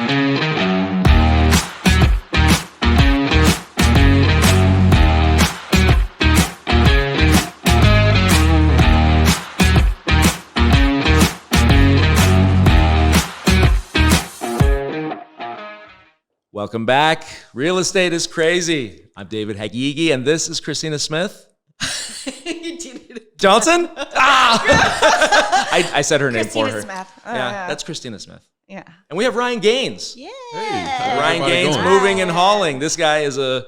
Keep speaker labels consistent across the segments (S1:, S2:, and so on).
S1: Welcome back. Real estate is crazy. I'm David Hagigi, and this is Christina Smith. Johnson? I said her name for her.
S2: Smith.
S1: Yeah, that's Christina Smith.
S2: Yeah.
S1: And we have Ryan Gaines.
S2: Yeah.
S1: Hey, Ryan Gaines, moving and hauling. This guy is a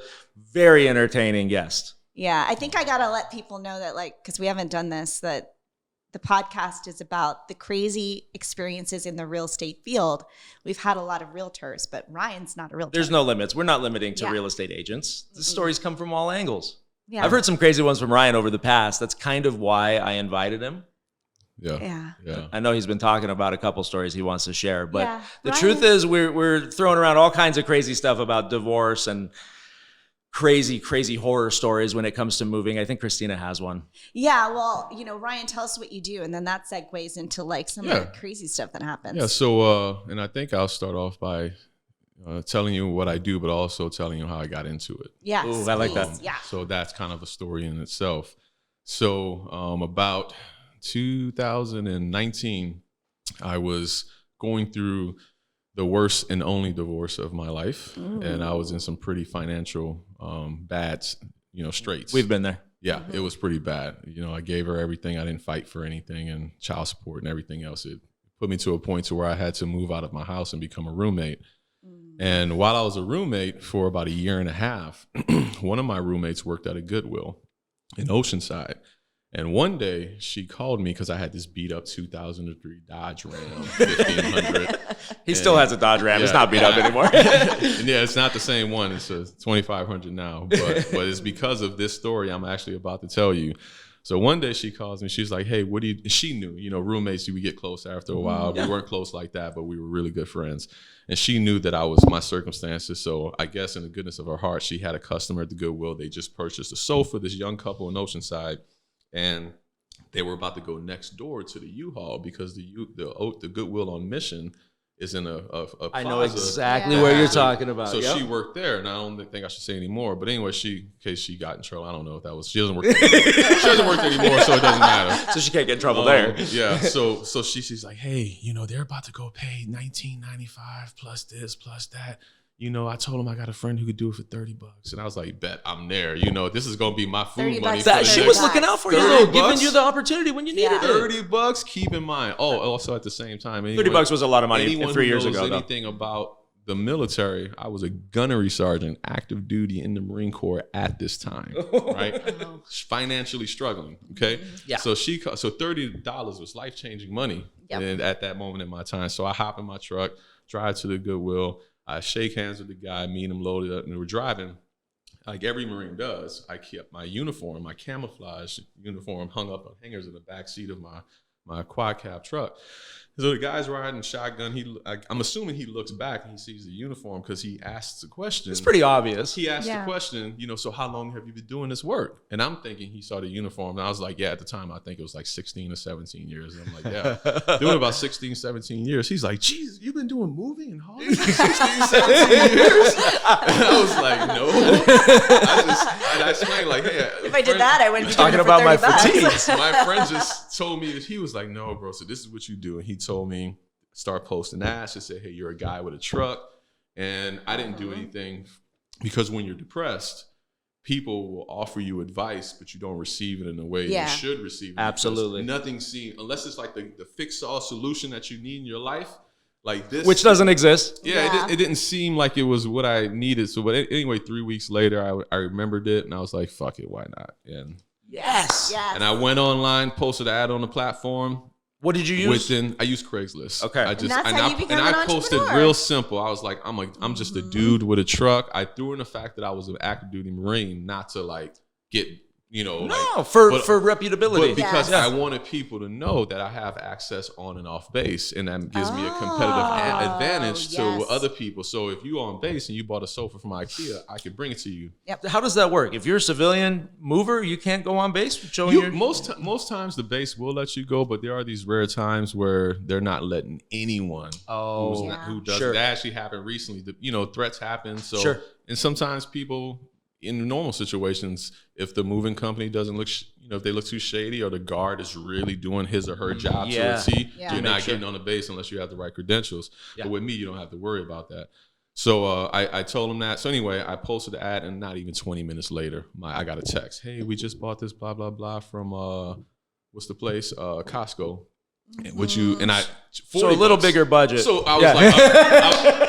S1: very entertaining guest.
S2: Yeah, I think I got to let people know that, because we haven't done this, that the podcast is about the crazy experiences in the real estate field. We've had a lot of realtors, but Ryan's not a realtor.
S1: There's no limits. We're not limiting to real estate agents. The stories come from all angles.
S2: Yeah.
S1: I've heard some crazy ones from Ryan over the past. That's kind of why I invited him.
S3: Yeah.
S1: I know he's been talking about a couple stories he wants to share, but the
S2: Ryan,
S1: truth is we're throwing around all kinds of crazy stuff about divorce and crazy horror stories when it comes to moving. I think Christina has one.
S2: Yeah, well, Ryan, tell us what you do, and then that segues into some of the crazy stuff that happens.
S3: Yeah, so, and I think I'll start off by telling you what I do, but also telling you how I got into it.
S2: Yes,
S1: ooh, I like that.
S2: Yeah.
S3: So that's kind of a story in itself. So about 2019, I was going through the worst and only divorce of my life.
S2: Ooh.
S3: And I was in some pretty financial bad, straits.
S1: We've been there.
S3: Yeah, it was pretty bad. I gave her everything. I didn't fight for anything, and child support and everything else. It put me to a point to where I had to move out of my house and become a roommate. And while I was a roommate for about a year and a half, one of my roommates worked at a Goodwill in Oceanside. And one day she called me because I had this beat up 2003 Dodge Ram 1500.
S1: He still has a Dodge Ram. It's not beat up anymore.
S3: And it's not the same one. It's a 2500 now. But it's because of this story I'm actually about to tell you. So one day she calls me. She's like, hey, what do you, she knew, roommates, we get close after a while. We weren't close like that, but we were really good friends. And she knew that I was my circumstances. So I guess in the goodness of her heart, she had a customer at the Goodwill. They just purchased a sofa, this young couple in Oceanside. And they were about to go next door to the U-Haul because the Goodwill on Mission is in a plaza.
S1: I know exactly where you're talking about.
S3: So she worked there, and I don't think I should say anymore. But anyway, in case she got in trouble, I don't know if that was. She doesn't work there anymore. She doesn't work there anymore, so it doesn't matter.
S1: So she can't get in trouble there.
S3: Yeah. So she's like, hey, they're about to go pay $19.95 plus this plus that. I told him I got a friend who could do it for $30. And I was like, bet I'm there. This is going to be my food money.
S1: She was looking out for you, though, giving you the opportunity when you needed it.
S3: $30, keep in mind. Oh, also at the same time.
S1: $30 was a lot of money 3 years ago.
S3: Anyone anything about the military, I was a gunnery sergeant, active duty in the Marine Corps at this time, right? Financially struggling, okay?
S1: Yeah.
S3: So $30 was life-changing money and at that moment in my time. So I hop in my truck, drive to the Goodwill. I shake hands with the guy, me and him loaded up, and we're driving like every Marine does. I kept my uniform, my camouflage uniform, hung up on hangers in the back seat of my quad cab truck. So the guy's riding shotgun. I'm assuming he looks back and he sees the uniform because he asks a question.
S1: It's pretty obvious.
S3: He asked the question, so how long have you been doing this work? And I'm thinking he saw the uniform. And I was like, yeah, at the time, I think it was like 16 or 17 years. And I'm like, yeah, doing about 16, 17 years. He's like, geez, you've been doing moving and hauling for 16, 17 years? And I was like, no. I explained like, hey.
S2: If I did that, I wouldn't be
S1: talking about my fatigues.
S3: My friend just told me that he was like, no, bro, so this is what you do. And he told me, start posting ads to say, hey, you're a guy with a truck. And I didn't do anything because when you're depressed, people will offer you advice, but you don't receive it in the way you should receive it.
S1: Absolutely.
S3: Nothing seems, unless it's like the fix-all solution that you need in your life, like this.
S1: Which doesn't exist.
S3: Yeah. It didn't seem like it was what I needed. So, but anyway, 3 weeks later, I remembered it and I was like, fuck it, why not? And
S1: Yes.
S3: And I went online, posted an ad on the platform.
S1: What did you use?
S3: I used Craigslist.
S1: Okay.
S3: I posted real simple. I was like, I'm just a dude with a truck. I threw in the fact that I was an active duty Marine, not to like get
S1: for reputability.
S3: But because
S2: Yes.
S3: I wanted people to know that I have access on and off base, and that gives me a competitive advantage to other people. So if you on base and you bought a sofa from IKEA, I could bring it to you.
S2: Yep.
S1: How does that work? If you're a civilian mover, you can't go on base showing your...
S3: Most times the base will let you go, but there are these rare times where they're not letting anyone who does.
S1: Sure.
S3: That actually happened recently. Threats happen. So
S1: Sure.
S3: And sometimes people in normal situations, if the moving company doesn't look, if they look too shady or the guard is really doing his or her job to a T, you're not getting on the base unless you have the right credentials. Yeah. But with me, you don't have to worry about that. So I told them that. So anyway, I posted the ad, and not even 20 minutes later, I got a text. Hey, we just bought this blah, blah, blah from, what's the place? Costco. Would you and I
S1: so a little bigger budget.
S3: So I was like,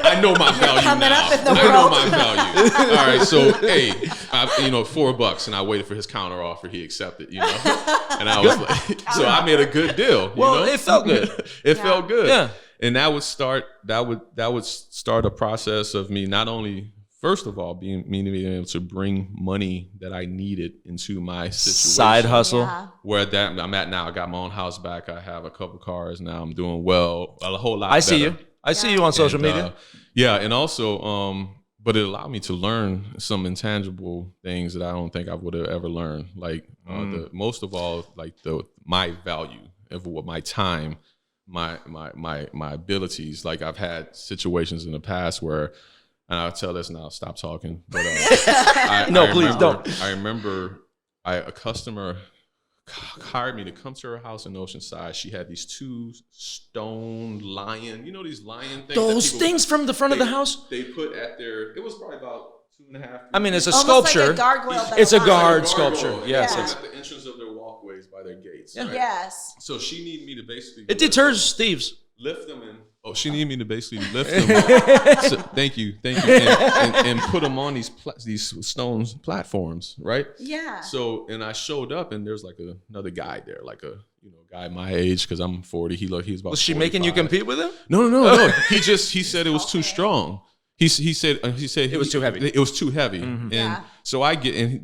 S3: I know my value now. I know my value. All right, so hey, $4, and I waited for his counter offer. He accepted, and I was like, so I made a good deal.
S1: Well, it felt good.
S3: It felt good.
S1: Yeah,
S3: and that would start a process of me not only. First of all, being able to bring money that I needed into my situation.
S1: Side hustle.
S2: Yeah.
S3: Where I'm at now. I got my own house back. I have a couple cars now. I'm doing well. A whole lot better.
S1: I see you on social media.
S3: And also, but it allowed me to learn some intangible things that I don't think I would have ever learned. Like most of all, like my value of what my time, my abilities. Like I've had situations in the past where. And I'll tell this and I'll stop talking. But
S1: please don't.
S3: I remember a customer hired me to come to her house in Oceanside. She had these 2 stone lion, these lion things.
S1: Those things from the front of the house?
S3: They put at it was probably about 2.5.
S1: I mean, it's a
S2: almost
S1: sculpture.
S2: Like a gargoyle,
S1: it's a
S2: alive.
S1: guard sculpture. Yes.
S3: It's at the entrance of their walkways by their gates.
S1: Yeah.
S3: Right?
S2: Yes.
S3: So she needed me to basically.
S1: It deters thieves.
S3: Lift them in. Oh, she needed me to basically lift them. So, thank you, and put them on these stone platforms, right?
S2: Yeah.
S3: So, and I showed up, and there's like another guy there, like a guy my age, because I'm 40. He's about.
S1: Was she
S3: 45.
S1: making you compete with him?
S3: No. He said it was too strong. He said it
S1: was too heavy.
S3: It was too heavy, and so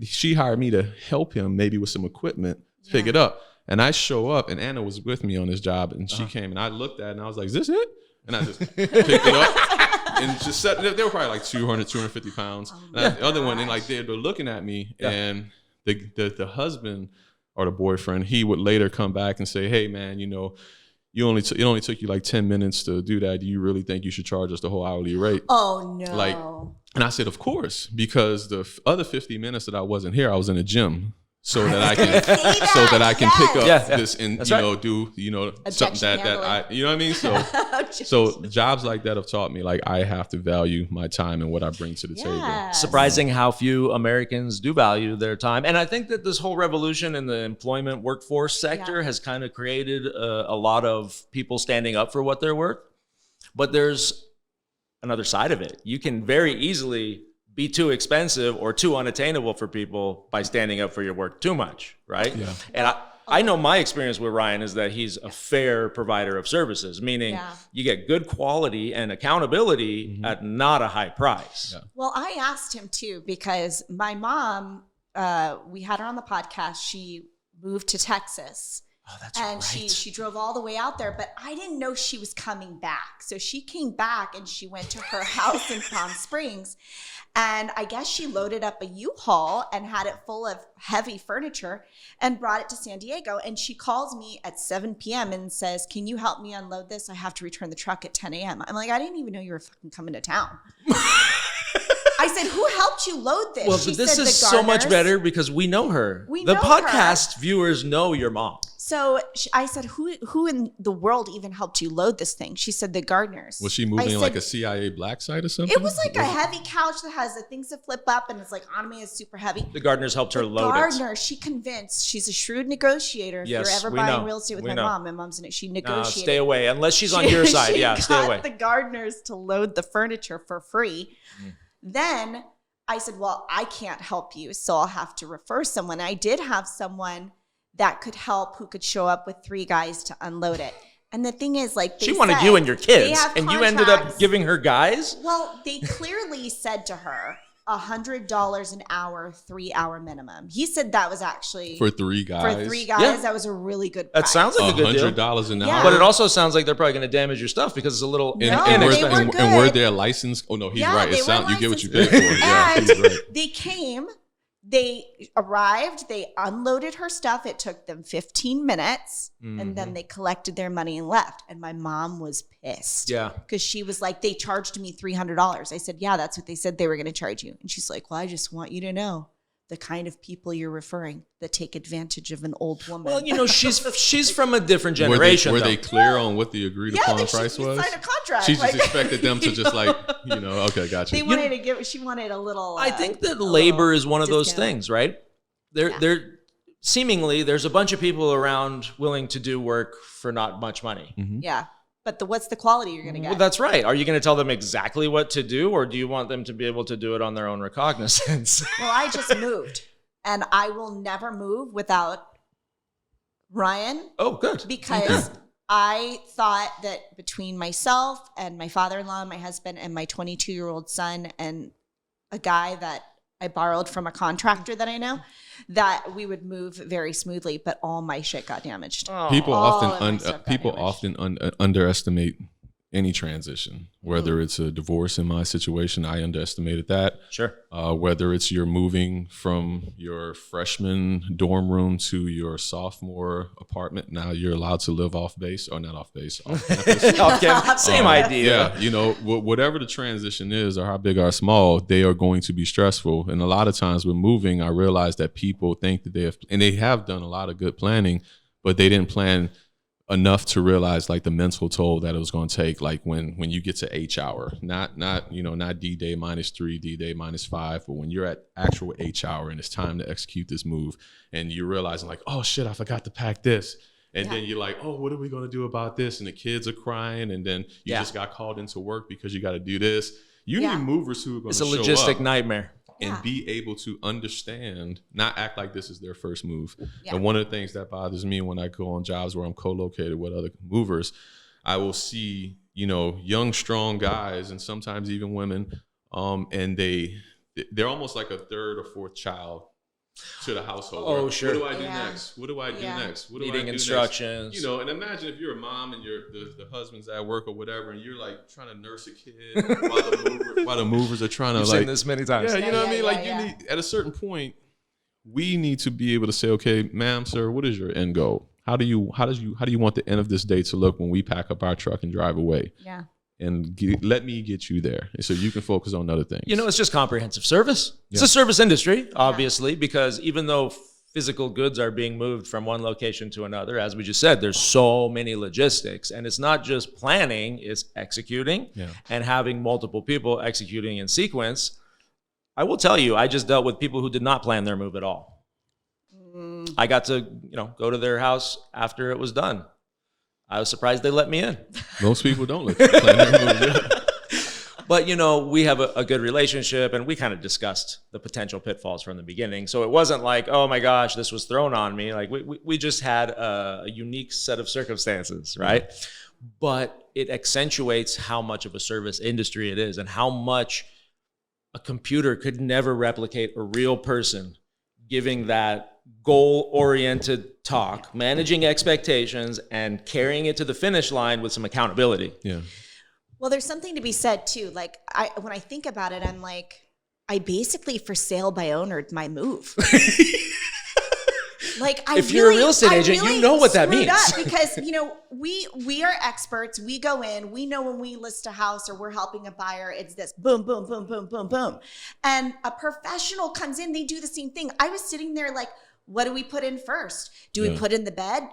S3: she hired me to help him maybe with some equipment to pick it up. And I show up, and Anna was with me on this job, and she came, and I looked at it, and I was like, is this it? And I just picked it up and just set. They were probably like 200, 250 pounds. The other one, and like they're looking at me, and the husband or the boyfriend, he would later come back and say, hey, man, it only took you like 10 minutes to do that. Do you really think you should charge us the whole hourly rate?
S2: Oh, no.
S3: And I said, of course, because the other 50 minutes that I wasn't here, I was in the gym. So that I can pick up this and do something that I you know what I mean. So jobs like that have taught me like I have to value my time and what I bring to the table.
S1: Surprising how few Americans do value their time, and I think that this whole revolution in the employment workforce sector has kind of created a lot of people standing up for what they're worth. But there's another side of it. You can very easily be too expensive or too unattainable for people by standing up for your work too much, right? Yeah. And I know my experience with Ryan is that he's a fair provider of services, meaning you get good quality and accountability at not a high price. Yeah.
S2: Well, I asked him too, because my mom, we had her on the podcast. She moved to Texas.
S1: Oh, that's
S2: and
S1: right.
S2: she drove all the way out there, but I didn't know she was coming back. So she came back and she went to her house in Palm Springs. And I guess she loaded up a U-Haul and had it full of heavy furniture and brought it to San Diego. And she calls me at 7 p.m. and says, can you help me unload this? I have to return the truck at 10 a.m. I'm like, I didn't even know you were fucking coming to town. I said, who helped you load this?
S1: Well, this is so much better because we know her. The podcast viewers know your mom.
S2: So I said, who in the world even helped you load this thing? She said, the gardeners.
S3: Was she moving like a CIA black site or something?
S2: It was like a heavy couch that has the things that flip up and it's like automated, super heavy.
S1: The gardeners helped her load it.
S2: Gardener, she convinced. She's a shrewd negotiator. If you're ever buying real estate with my mom's in it. She negotiated.
S1: Stay away. Unless she's on your side. Stay away.
S2: The gardeners to load the furniture for free. Then I said, well, I can't help you, so I'll have to refer someone. I did have someone that could help, who could show up with 3 guys to unload it. And the thing is, like,
S1: she wanted you and your kids, and you ended up giving her guys?
S2: Well, they clearly said to her, $100 an hour, 3-hour minimum. He said that was actually
S3: For 3 guys.
S2: For 3 guys,
S1: Yeah.
S2: that was a really good price.
S1: That sounds like a good deal.
S3: $100 an
S2: Yeah.
S3: hour.
S1: But it also sounds like they're probably going to damage your stuff because it's a little
S2: No,
S3: and
S2: they were
S3: and
S2: good.
S3: were they licensed? Oh no, he's
S2: Yeah,
S3: right.
S2: they
S3: It sound,
S2: were
S3: you get what you
S2: licensed.
S3: pay for. Yeah,
S2: And
S3: he's right.
S2: they came, they arrived, they unloaded her stuff. It took them 15 minutes and then they collected their money and left. And my mom was pissed.
S1: Yeah.
S2: Because she was like, they charged me $300. I said, yeah, that's what they said they were going to charge you. And she's like, well, I just want you to know the kind of people you're referring that take advantage of an old woman.
S1: Well, you know, she's from a different
S3: Were
S1: generation.
S3: they
S1: though.
S3: clear on what the agreed upon
S2: they
S3: price was?
S2: signed a contract.
S3: She just
S2: like-
S3: expected them to just like, okay, gotcha.
S2: They wanted to give. She wanted a little.
S1: I think that
S2: a
S1: labor
S2: little
S1: is one of those
S2: discount.
S1: things, right? They're seemingly there's a bunch of people around willing to do work for not much money.
S2: Yeah, but what's the quality you're going to get?
S1: Well, that's right. Are you going to tell them exactly what to do, or do you want them to be able to do it on their own recognizance?
S2: Well, I just moved, and I will never move without Ryan
S1: Oh, good.
S2: because I thought that between myself and my father-in-law and my husband and my 22-year-old son and a guy that I borrowed from a contractor that I know, that we would move very smoothly, but all my shit got damaged.
S1: Oh.
S3: People
S2: All of my
S3: often
S2: stuff got
S3: people
S2: damaged.
S3: often underestimate any transition, whether it's a divorce. In my situation, I underestimated that.
S1: Sure.
S3: Whether it's you're moving from your freshman dorm room to your sophomore apartment, now you're allowed to live off base or not off base, off campus.
S1: Okay. Same idea.
S3: Yeah, you know, whatever the transition is or how big or small, they are going to be stressful. And a lot of times with moving, I realize that people think that they have done a lot of good planning, but they didn't plan enough to realize like the mental toll that it was going to take, like when you get to H hour, not D-Day -3, D-Day -5, but when you're at actual H hour and it's time to execute this move and you're realizing like, oh shit, I forgot to pack this. And then you're like, oh, what are we going to do about this? And the kids are crying. And then you just got called into work because you got to do this. You need movers who are going
S1: It's
S3: to
S1: a
S3: show
S1: logistic
S3: up
S1: nightmare.
S3: and be able to understand, not act like this is their first move.
S2: Yeah.
S3: And one of the things that bothers me when I go on jobs where I'm co-located with other movers, I will see, young, strong guys and sometimes even women, and they're almost like a third or fourth child to the household.
S1: Oh, sure.
S3: What do I do next? What do I do next? What do I
S1: Needing
S3: do
S1: instructions.
S3: Next? And imagine if you're a mom and the husband's at work or whatever, and you're like trying to nurse a kid while the movers are trying to
S1: I've
S3: like.
S1: seen this many times.
S3: Yeah, you know what I mean? Like
S2: yeah.
S3: you need, at a certain point, we need to be able to say, okay, ma'am, sir, what is your end goal? How do you want the end of this day to look when we pack up our truck and drive away?
S2: Yeah.
S3: And let me get you there, and so you can focus on other things.
S1: It's just comprehensive service. It's a service industry, obviously, because even though physical goods are being moved from one location to another, as we just said, there's so many logistics, and it's not just planning, it's executing and having multiple people executing in sequence. I will tell you, I just dealt with people who did not plan their move at all. I got to, go to their house after it was done. I was surprised they let me in.
S3: Most people don't let you plan their move. Yeah.
S1: But, we have a good relationship, and we kind of discussed the potential pitfalls from the beginning. So it wasn't like, oh my gosh, this was thrown on me. Like we just had a unique set of circumstances, right? But it accentuates how much of a service industry it is and how much a computer could never replicate a real person giving that goal-oriented talk, managing expectations, and carrying it to the finish line with some accountability.
S3: Yeah.
S2: Well, there's something to be said too. Like when I think about it, I'm like, I basically for sale by ownered my move. Like
S1: if you're a real estate agent, you know what that means.
S2: Because we are experts. We go in. We know when we list a house or we're helping a buyer, it's this boom, boom, boom, boom, boom, boom. And a professional comes in. They do the same thing. I was sitting there like, what do we put in first? Do we put in the bed?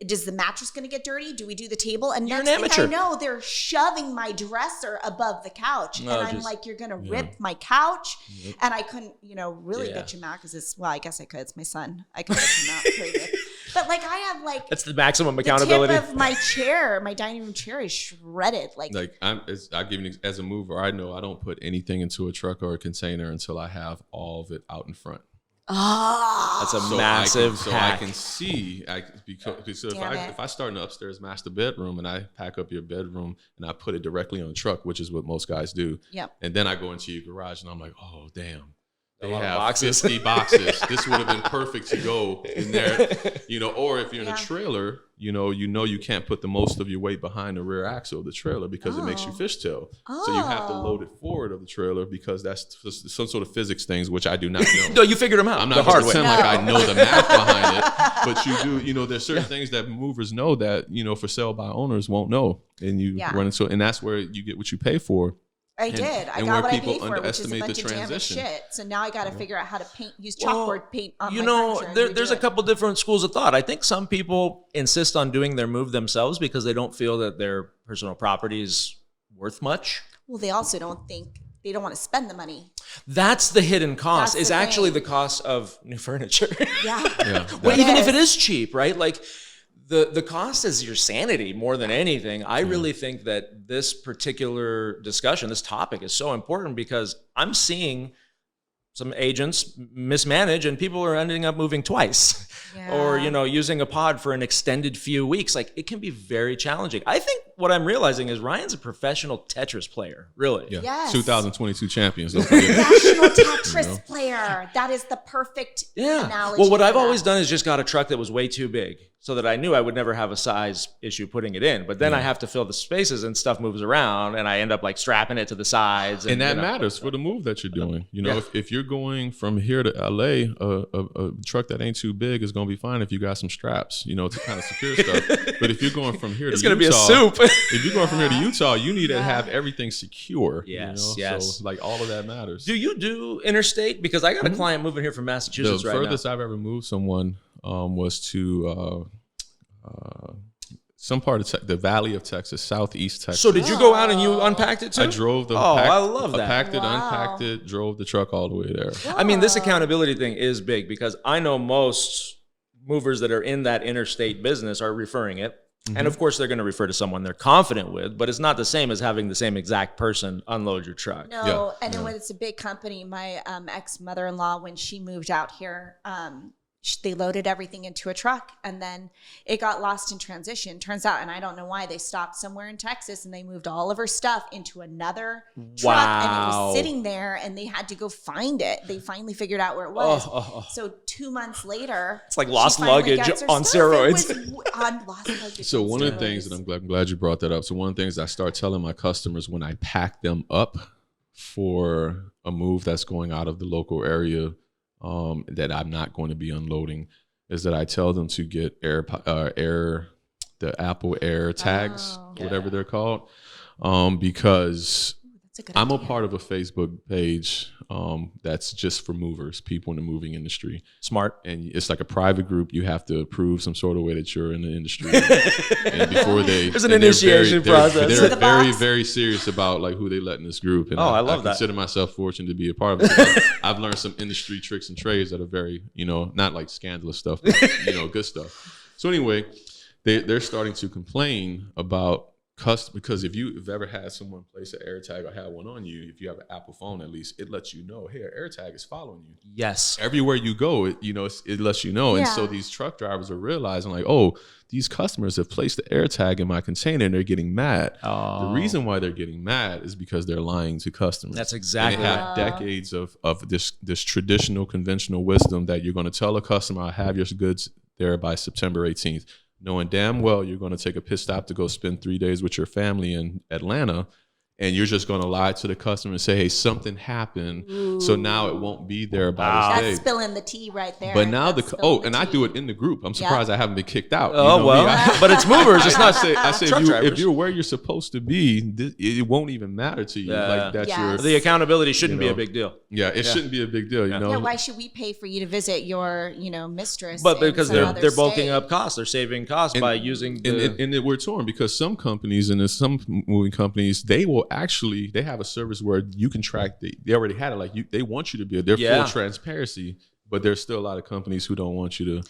S2: Is the mattress going to get dirty? Do we do the table? And
S1: You're
S2: next
S1: an
S2: thing I
S1: amateur.
S2: know, they're shoving my dresser above the couch. And I'm like, you're going to rip my couch.
S3: Yep.
S2: And I couldn't, really bitch him out because I guess I could. It's my son. I could bitch him out pretty good. But like I have like
S1: That's the maximum
S2: the
S1: accountability.
S2: tip of my chair, my dining room chair is shredded. Like
S3: I give you as a mover, I know I don't put anything into a truck or a container until I have all of it out in front.
S2: Oh,
S1: That's a
S3: So
S1: massive
S3: I
S1: hack.
S3: can see because so
S2: Damn it.
S3: if I start in the upstairs master bedroom and I pack up your bedroom and I put it directly on the truck, which is what most guys do,
S2: yep.
S3: and then I go into your garage and I'm like, oh damn, they
S1: lot of
S3: have
S1: boxes.
S3: 50 boxes. This would have been perfect to go in there, or if you're in
S2: Yeah.
S3: a trailer, you can't put the most of your weight behind the rear axle of the trailer because it makes you
S2: Oh.
S3: fishtail. So you have to load it forward of the trailer because that's some sort of physics things, which I do not know.
S1: No, you figured them out.
S3: I'm
S1: the
S3: not
S1: hard
S3: going to
S1: way.
S3: pretend like I know the math behind it, but you do, there's certain things that movers know that, for sale by owners won't know. And you
S2: Yeah.
S3: run into, and that's where you get what you pay for.
S2: I did. I
S3: and
S2: got
S3: where
S2: what I
S3: people
S2: paid for, which is a
S3: underestimate
S2: bunch
S3: the
S2: of damaged
S3: transition.
S2: shit. So now I got to figure out how to use
S1: Well,
S2: chalkboard paint on my furniture. And
S1: there's
S2: redo
S1: a
S2: it.
S1: couple different schools of thought. I think some people insist on doing their move themselves because they don't feel that their personal property is worth much.
S2: Well, they also don't want to spend the money.
S1: That's the hidden cost.
S2: That's
S1: Is
S2: the
S1: actually
S2: thing.
S1: the cost of new furniture.
S2: Yeah.
S3: Yeah.
S1: Well, even if it
S2: Yes.
S1: is cheap, right? Like the cost is your sanity more than anything. I really think that this particular discussion, this topic is so important because I'm seeing some agents mismanage and people are ending up moving twice or,
S2: Yeah.
S1: using a pod for an extended few weeks. Like it can be very challenging. I think what I'm realizing is Ryan's a professional Tetris player, really.
S3: Yeah.
S2: Yes.
S3: 2022 champions. Don't forget.
S2: Professional Tetris player. That is the perfect analogy.
S1: Well, what
S2: for
S1: I've
S2: that.
S1: always done is just got a truck that was way too big so that I knew I would never have a size issue putting it in. But then I have to fill the spaces and stuff moves around and I end up like strapping it to the sides.
S3: And that matters for the move that you're doing. If you're going from here to LA, a truck that ain't too big is going to be fine if you got some straps, to kind of secure stuff. But if you're going from here
S1: It's
S3: to
S1: going to be a
S3: Utah,
S1: soup.
S3: if you're going from here to Utah, you need to have everything secure.
S1: Yes,
S3: So like all of that matters.
S1: Do you do interstate? Because I got a client moving here from Massachusetts
S3: The
S1: right
S3: furthest I've ever moved someone was to some part of the Valley of Texas, southeast
S1: now.
S3: Texas.
S1: So did you go out and you unpacked it too?
S3: I drove the
S1: I love that.
S3: packed it,
S2: Wow.
S3: unpacked it, drove the truck all the way there.
S1: I mean, this accountability thing is big because I know most movers that are in that interstate business are referring it. And of course, they're going to refer to someone they're confident with, but it's not the same as having the same exact person unload your truck.
S2: No,
S3: Yeah,
S2: and then when it's a big company, my ex-mother-in-law, when she moved out here, they loaded everything into a truck and then it got lost in transition. Turns out, and I don't know why, they stopped somewhere in Texas and they moved all of her stuff into another truck and it
S1: Wow.
S2: was sitting there and they had to go find it. They finally figured out where it was. So 2 months later,
S1: It's like
S2: she
S1: lost
S2: finally
S1: luggage
S2: gets her
S1: on
S2: stuff.
S1: steroids.
S2: It was on lost luggage
S3: So
S2: on
S3: one of the things
S2: steroids.
S3: that I'm glad you brought that up. So one of the things I start telling my customers when I pack them up for a move that's going out of the local area that I'm not going to be unloading is that I tell them to get the Apple Air tags,
S2: Oh.
S3: whatever they're called, because
S2: That's a good
S3: I'm a
S2: idea.
S3: part of a Facebook page that's just for movers, people in the moving industry.
S1: Smart.
S3: And it's like a private group. You have to prove some sort of way that you're in the industry. And before
S1: There's an
S3: and they're
S1: initiation process.
S3: They're
S2: See the
S3: very,
S2: box?
S3: very serious about like who they let in this group. And
S1: I love that.
S3: consider myself fortunate to be a part of it. I've learned some industry tricks and trades that are very, not like scandalous stuff, but good stuff. So anyway, they're starting to complain about because if you've ever had someone place an AirTag or have one on you, if you have an Apple phone at least, it lets you know, hey, an AirTag is following you.
S1: Yes.
S3: Everywhere you go, it lets you know. And so
S2: Yeah.
S3: these truck drivers are realizing like, oh, these customers have placed the AirTag in my container and they're getting mad. The reason why they're getting mad is because they're lying to customers.
S1: That's
S3: And
S1: exactly
S3: they
S1: right.
S3: have decades of this traditional, conventional wisdom that you're going to tell a customer, I have your goods there by September 18th. Knowing damn well you're going to take a pit stop to go spend 3 days with your family in Atlanta, and you're just going to lie to the customer and say, hey, something happened, so now it won't be there by
S2: That's
S3: this day.
S2: spilling the tea right there.
S3: But now
S2: That's spilling
S3: and
S2: the
S3: I
S2: tea.
S3: do it in the group. I'm surprised I haven't been kicked out. You
S1: Oh,
S3: know
S1: well,
S3: me, I-
S1: but it's movers. It's not
S3: I say
S1: truck
S3: if
S1: drivers.
S3: you're where you're supposed to be, it won't even matter to you.
S1: Yeah.
S3: Like that's
S2: Yes.
S1: The accountability shouldn't be
S3: You
S1: a
S3: know.
S1: big deal.
S3: it shouldn't be a big deal. You know,
S2: Yeah, why should we pay for you to visit your, mistress?
S1: But
S2: in
S1: because
S2: some other
S1: they're bulking
S2: state?
S1: up costs, they're saving costs by using the.
S3: and we're torn because some companies and there's some moving companies, they have a service where you can track they already had it, like they want you to be they're full transparency, but there's still a lot of companies who don't want you to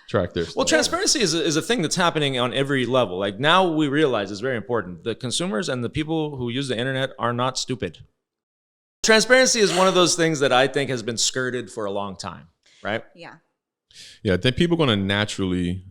S3: track their stuff.
S1: Well, transparency is a thing that's happening on every level. Like now we realize it's very important. The consumers and the people who use the internet are not stupid. Transparency is one of those things that I think has been skirted for a long time. right?
S2: Yeah.
S3: Yeah, I think people are going to naturally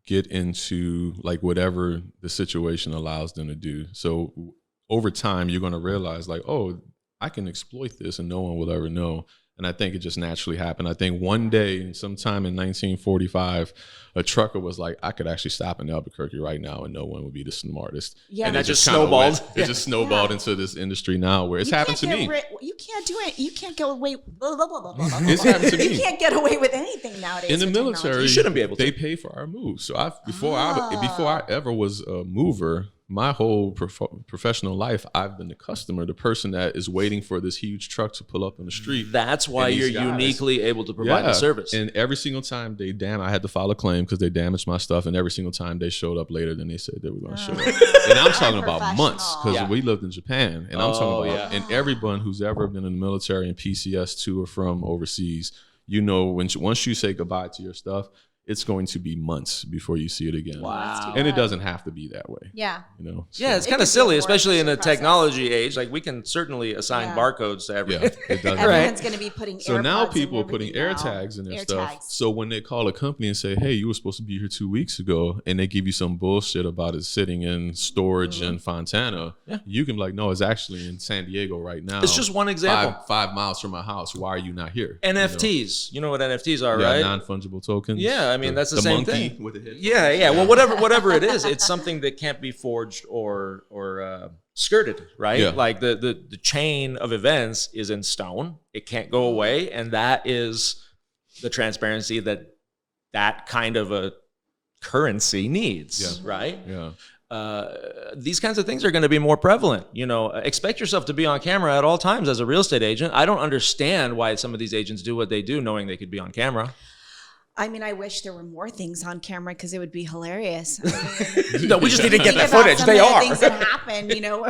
S3: get into like whatever the situation allows them to do. So over time, you're going to realize like, oh, I can exploit this and no one will ever know. And I think it just naturally happened. I think one day, sometime in 1945, a trucker was like, I could actually stop in Albuquerque right now and no one would be the smartest.
S2: Yeah.
S3: And
S1: that just
S3: kinda
S1: snowballed.
S3: It just snowballed into this industry now where it's happened to me.
S2: You can't do it. You can't go away. Blah, blah, blah, blah, blah, blah.
S3: It's happened to me.
S2: You can't get away with anything nowadays.
S3: In the
S2: with
S3: military,
S2: technology.
S1: You shouldn't be able to.
S3: They pay for our moves. So before I ever was a mover, my whole professional life, I've been the customer, the person that is waiting for this huge truck to pull up on the street.
S1: That's why
S3: And
S1: you're
S3: these guys-
S1: uniquely able to provide the service.
S3: And every single time I had to file a claim because they damaged my stuff. And every single time they showed up later than they said they were going to show up. And I'm talking about months because
S1: Yeah.
S3: we lived in Japan. And I'm talking about,
S1: yeah.
S3: and everyone who's ever been in the military and PCS to or from overseas, you know, once you say goodbye to your stuff, it's going to be months before you see it again.
S1: Wow.
S3: And it doesn't have to be that way.
S2: Yeah.
S3: You know?
S1: Yeah, it's
S2: It
S1: kind
S2: could
S1: of
S2: be
S1: silly,
S2: a more
S1: especially in the
S2: efficient process.
S1: technology age. Like we can certainly assign
S2: Yeah.
S1: barcodes to
S3: Yeah,
S1: everything.
S3: it does.
S2: Everyone's going to be putting
S3: So now
S2: AirPods
S3: people are
S2: and
S3: putting
S2: everything
S3: air
S2: now.
S3: tags in their
S2: Air
S3: stuff.
S2: tags.
S3: So when they call a company and say, hey, you were supposed to be here 2 weeks ago, and they give you some bullshit about it sitting in storage in Fontana,
S1: Yeah.
S3: you can be like, no, it's actually in San Diego right now.
S1: It's just one example.
S3: 5 miles from my house. Why are you not here?
S1: NFTs. You know what NFTs are,
S3: You know?
S1: right?
S3: Yeah, non-fungible tokens.
S1: Yeah, I mean, that's the same
S3: monkey
S1: thing.
S3: with the head.
S1: Yeah. Well, whatever it is, it's something that can't be forged or skirted, right?
S3: Yeah.
S1: Like the chain of events is in stone. It can't go away, and that is the transparency that kind of a currency needs,
S3: Yeah.
S1: right?
S3: Yeah.
S1: These kinds of things are going to be more prevalent. You know, expect yourself to be on camera at all times as a real estate agent. I don't understand why some of these agents do what they do, knowing they could be on camera.
S2: I mean, I wish there were more things on camera because it would be hilarious. I mean,
S1: No, we just need to get
S2: think
S1: the
S2: about
S1: footage.
S2: some
S1: They
S2: of the
S1: are.
S2: things that happen, you know,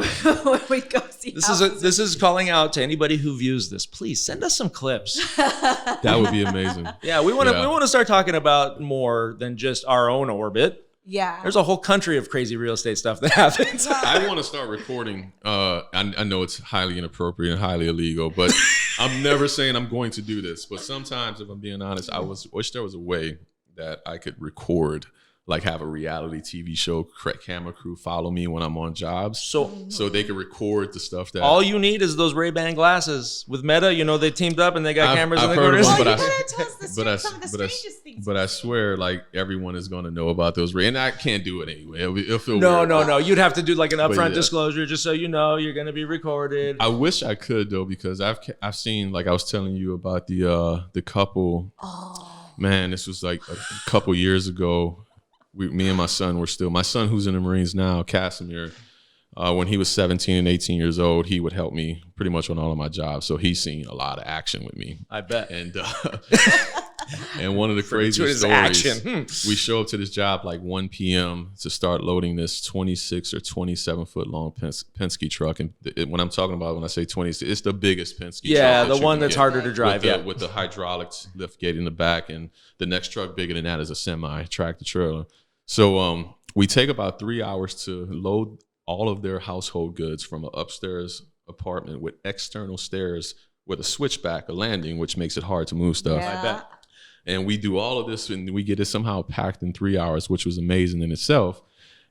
S2: when we go see houses.
S1: This is calling out to anybody who views this. Please send us some clips.
S3: That would be amazing.
S1: Yeah, we want to start talking about more than just our own orbit.
S2: Yeah.
S1: There's a whole country of crazy real estate stuff that happens.
S3: I want to start recording. I know it's highly inappropriate and highly illegal, but I'm never saying I'm going to do this. But sometimes, if I'm being honest, I wish there was a way that I could record, like have a reality TV show camera crew follow me when I'm on jobs, so they can record the stuff that.
S1: All you need is those Ray-Ban glasses. With Meta, you know, they teamed up and they got cameras in the
S3: heard of
S1: corners.
S3: them,
S2: Well,
S3: but
S2: you
S3: I-
S2: gotta tell us the
S3: but I-
S2: some of the
S3: but I-
S2: strangest things.
S3: But I swear, like everyone is going to know about those, and I can't do it anyway. It'll feel
S1: No,
S3: weird.
S1: no. You'd have to do like an upfront
S3: yeah.
S1: disclosure just so you know you're going to be recorded.
S3: I wish I could though, because I've seen, like I was telling you about the couple.
S2: Oh.
S3: Man, this was like a couple years ago. Me and my son were still, my son who's in the Marines now, Casimir, when he was 17 and 18 years old, he would help me pretty much on all of my jobs. So he's seen a lot of action with me.
S1: I bet.
S3: And and one of the crazy
S1: Gratuitous
S3: stories,
S1: action.
S3: we show up to this job like 1 p.m. to start loading this 26 or 27 foot long Penske truck. And when I'm talking about, when I say 20, it's the biggest Penske
S1: Yeah,
S3: truck.
S1: the
S3: that you
S1: one
S3: can
S1: that's
S3: get,
S1: harder to drive.
S3: with the hydraulic lift gate in the back. And the next truck bigger than that is a semi tractor trailer. So we take about 3 hours to load all of their household goods from an upstairs apartment with external stairs with a switchback, a landing, which makes it hard to move stuff.
S2: Yeah.
S1: I bet.
S3: And we do all of this and we get it somehow packed in 3 hours, which was amazing in itself.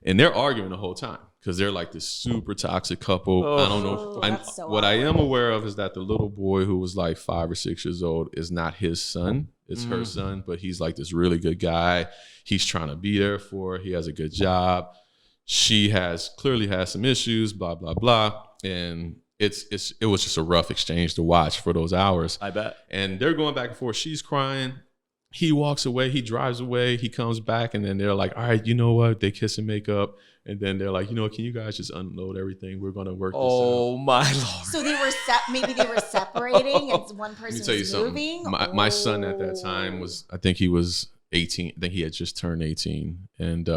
S3: And they're arguing the whole time because they're like this super toxic couple.
S1: Oh.
S3: I don't know.
S2: That's so
S3: What I
S2: awkward.
S3: am aware of is that the little boy who was like 5 or 6 years old is not his son. It's her son, but he's like this really good guy. He's trying to be there for her. He has a good job. She clearly has some issues, blah, blah, blah. And it was just a rough exchange to watch for those hours.
S1: I bet.
S3: And they're going back and forth. She's crying. He walks away. He drives away. He comes back. And then they're like, all right, you know what? They kiss and make up. And then they're like, you know, can you guys just unload everything? We're going to work this out.
S1: Oh, my Lord.
S2: So they were maybe they were separating and one
S3: Let
S2: person
S3: me tell you
S2: was
S3: something.
S2: moving.
S3: My son at that time I think he was 18. I think he had just turned 18. And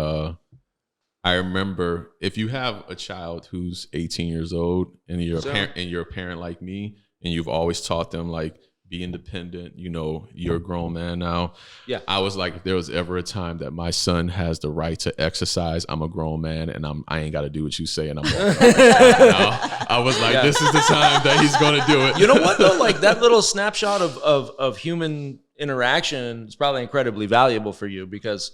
S3: I remember, if you have a child who's 18 years old and you're a parent like me, and you've always taught them like, be independent. You know, you're a grown man now.
S1: Yeah.
S3: I was like, if there was ever a time that my son has the right to exercise, I'm a grown man and I ain't got to do what you say. And I'm I was like, this is the time that he's going to do it.
S1: You know what though? Like that little snapshot of human interaction is probably incredibly valuable for you because,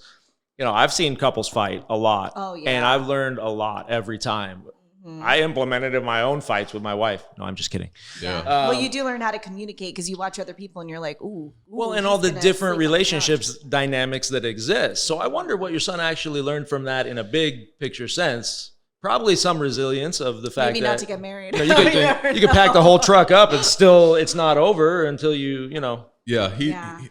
S1: you know, I've seen couples fight a lot.
S2: Oh, yeah.
S1: And I've learned a lot every time. I implemented in my own fights with my wife. No, I'm just kidding.
S3: Yeah.
S2: Well, you do learn how to communicate because you watch other people and you're like, ooh.
S1: Well, and all the different relationships dynamics that exist. So I wonder what your son actually learned from that in a big picture sense. Probably some resilience of the fact
S2: maybe
S1: that
S2: not to get married.
S1: you could pack the whole truck up and still it's not over until you know.
S3: Yeah.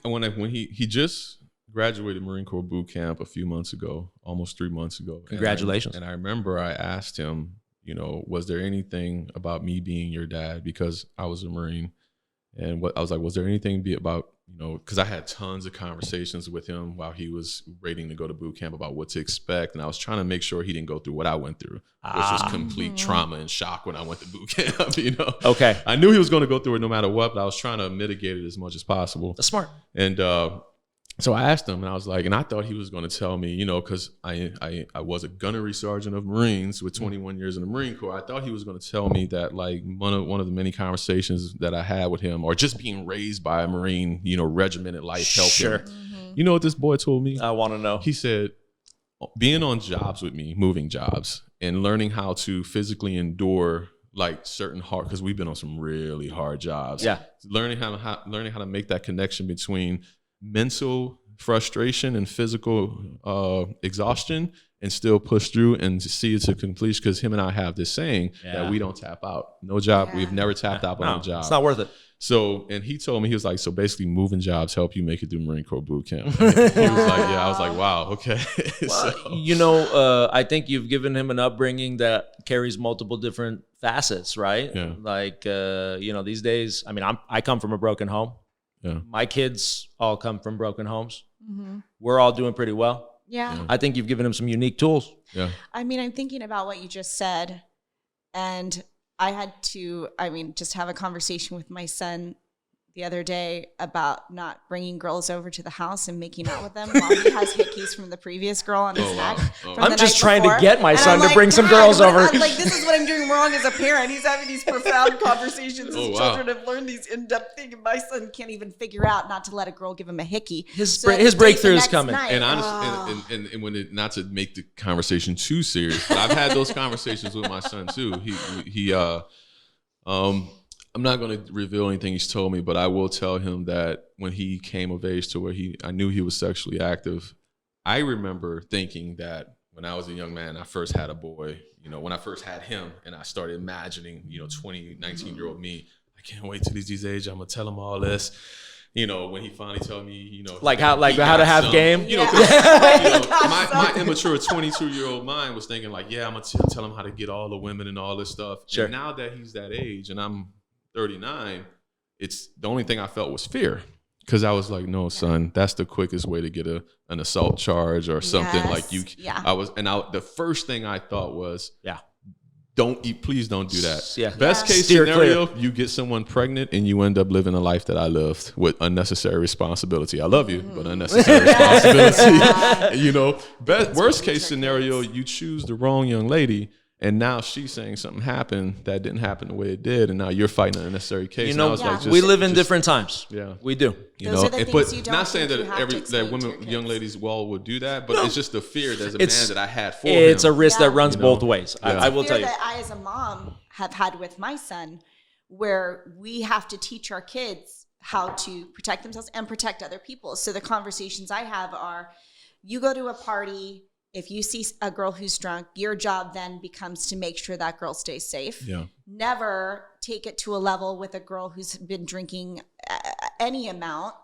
S3: When he just graduated Marine Corps boot camp a few months ago, almost 3 months ago.
S1: Congratulations.
S3: And I remember I asked him, you know, was there anything about me being your dad, because I was a Marine, and I was like, was there anything about, you know, because I had tons of conversations with him while he was waiting to go to boot camp about what to expect, and I was trying to make sure he didn't go through what I went through, which was complete trauma and shock when I went to boot camp. You know,
S1: okay,
S3: I knew he was going to go through it no matter what, but I was trying to mitigate it as much as possible.
S1: That's smart.
S3: And so I asked him, and I was like, and I thought he was going to tell me, you know, because I was a gunnery sergeant of Marines with 21 years in the Marine Corps. I thought he was going to tell me that, like, one of the many conversations that I had with him, or just being raised by a Marine, you know, regimented life helped him. You know what this boy told me?
S1: I want to know.
S3: He said, being on jobs with me, moving jobs, and learning how to physically endure like certain hard, because we've been on some really hard jobs.
S1: Yeah,
S3: learning how to make that connection between mental frustration and physical exhaustion and still push through and see it to completion, because him and I have this saying that we don't tap out. No job. We've never tapped out on a job.
S1: It's not worth it.
S3: So, and he told me, he was like, so basically moving jobs help you make it through Marine Corps boot camp. He was like, yeah. I was like, wow, okay.
S1: Well, you know, I think you've given him an upbringing that carries multiple different facets, right?
S3: Yeah.
S1: Like, you know, these days, I mean, I come from a broken home.
S3: Yeah.
S1: My kids all come from broken homes. We're all doing pretty well.
S2: Yeah.
S1: I think you've given him some unique tools.
S3: Yeah.
S2: I mean, I'm thinking about what you just said, and I had to, just have a conversation with my son the other day about not bringing girls over to the house and making out with them while he has hickeys from the previous girl on his neck.
S1: I'm just trying to get my son to bring some girls over.
S2: I'm like, this is what I'm doing wrong as a parent. He's having these profound conversations. His children have learned these in-depth things, and my son can't even figure out not to let a girl give him a hickey.
S1: His breakthrough is coming.
S3: And honestly, and when it, not to make the conversation too serious, but I've had those conversations with my son too. I'm not going to reveal anything he's told me, but I will tell him that when he came of age to where I knew he was sexually active, I remember thinking that when I was a young man, I first had a boy, you know, when I first had him, and I started imagining, you know, 19-year-old me, I can't wait till he's age, I'm going to tell him all this. You know, when he finally told me, you know,
S1: how to have game.
S3: You know, my immature 22-year-old mind was thinking like, yeah, I'm gonna tell him how to get all the women and all this stuff.
S1: Sure.
S3: And now that he's that age, and I'm 39, it's the only thing I felt was fear, because I was like, no, son, that's the quickest way to get an assault charge or something. Like you.
S2: Yeah.
S3: The first thing I thought was, please don't do that.
S1: Yeah.
S3: Best case scenario, you get someone pregnant and you end up living a life that I lived with unnecessary responsibility. I love you, but unnecessary responsibility. You know, worst case scenario, you choose the wrong young lady, and now she's saying something happened that didn't happen the way it did, and now you're fighting an unnecessary case.
S1: You know, we live in different times.
S3: Yeah,
S1: we do.
S2: Those are the things you don't
S3: not saying
S2: think
S3: that
S2: you have to
S3: women, young ladies, would do that, but it's just the fear as a
S1: It's-
S3: man that I had for him.
S1: It's a risk that runs
S3: You know?
S1: both ways.
S3: Yeah.
S1: I will tell you.
S2: That I, as a mom, have had with my son, where we have to teach our kids how to protect themselves and protect other people. So the conversations I have are, you go to a party, if you see a girl who's drunk, your job then becomes to make sure that girl stays safe.
S3: Yeah.
S2: Never take it to a level with a girl who's been drinking any amount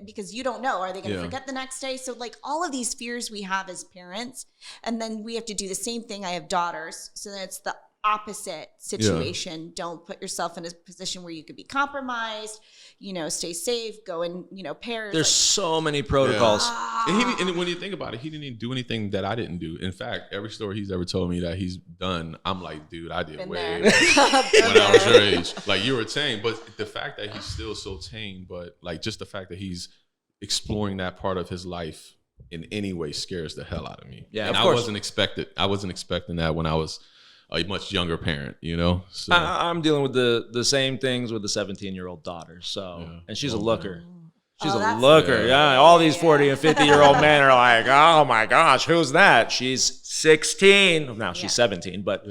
S2: because you don't know, are they going to forget the next day? So like all of these fears we have as parents, and then we have to do the same thing. I have daughters. So then it's opposite situation. Don't put yourself in a position where you could be compromised, stay safe, go in, pairs.
S1: There's so many protocols.
S3: And when you think about it, he didn't even do anything that I didn't do. In fact, every story he's ever told me that he's done, I'm like, dude, I did way more when I was your age. Like, you were tame, but the fact that he's still so tame, but like just the fact that he's exploring that part of his life in any way scares the hell out of me.
S1: Yeah,
S3: and
S1: of
S3: I
S1: course.
S3: wasn't expecting that when I was a much younger parent, So
S1: I'm dealing with the same things with the 17-year-old daughter. So, and she's a looker. She's a looker. Yeah. All these 40 and 50-year-old men are like, oh my gosh, who's that? She's 16. Now she's 17, but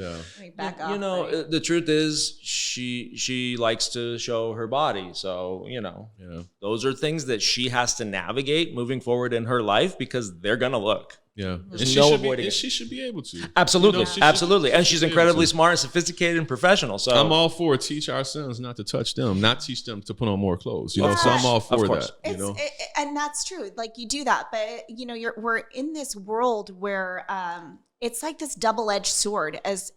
S2: Back off, buddy.
S1: the truth is she likes to show her body. So, those are things that she has to navigate moving forward in her life because they're going to look.
S3: Yeah,
S1: There's
S3: and
S1: no avoiding it.
S3: she should be able to.
S1: Absolutely,
S3: She
S1: absolutely. And she's
S3: should be
S1: incredibly
S3: able to.
S1: smart and sophisticated and professional. So
S3: I'm all for teach our sons not to touch them, not teach them to put on more clothes. So I'm all for that.
S2: And that's true. Like, you do that, but we're in this world where it's like this double-edged sword. As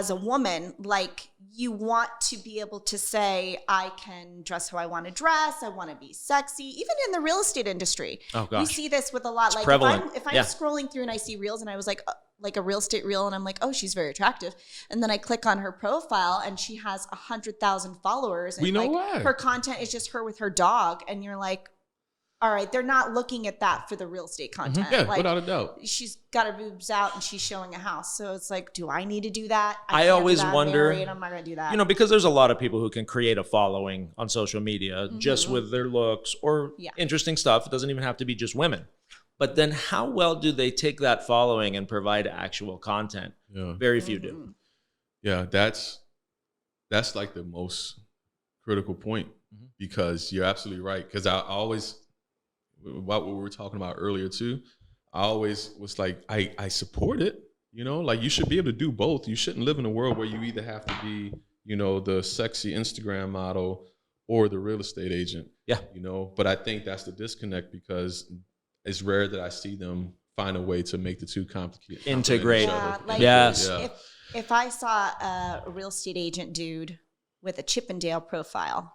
S2: a woman, like, you want to be able to say, I can dress how I want to dress. I want to be sexy. Even in the real estate industry, you see this with a lot. Like,
S1: prevalent.
S2: if I'm scrolling through and I see reels and I was like a real estate reel, and I'm like, oh, she's very attractive, and then I click on her profile and she has 100,000 followers, and
S3: we know why.
S2: Her content is just her with her dog, and you're like, all right, they're not looking at that for the real estate content.
S3: Yeah,
S2: like,
S3: without a doubt.
S2: She's got her boobs out and she's showing a house. So it's like, do I need to do that?
S1: I always wonder,
S2: I'm not going to do that.
S1: because there's a lot of people who can create a following on social media just with their looks or interesting stuff. It doesn't even have to be just women. But then how well do they take that following and provide actual content?
S3: Yeah.
S1: Very few do.
S3: Yeah, that's like the most critical point because you're absolutely right. Because I always, what we were talking about earlier too, I always was like, I support it. Like, you should be able to do both. You shouldn't live in a world where you either have to be, the sexy Instagram model or the real estate agent.
S1: Yeah.
S3: But I think that's the disconnect because it's rare that I see them find a way to make the two complicated.
S1: Integrate.
S2: If I saw a real estate agent dude with a Chippendale profile,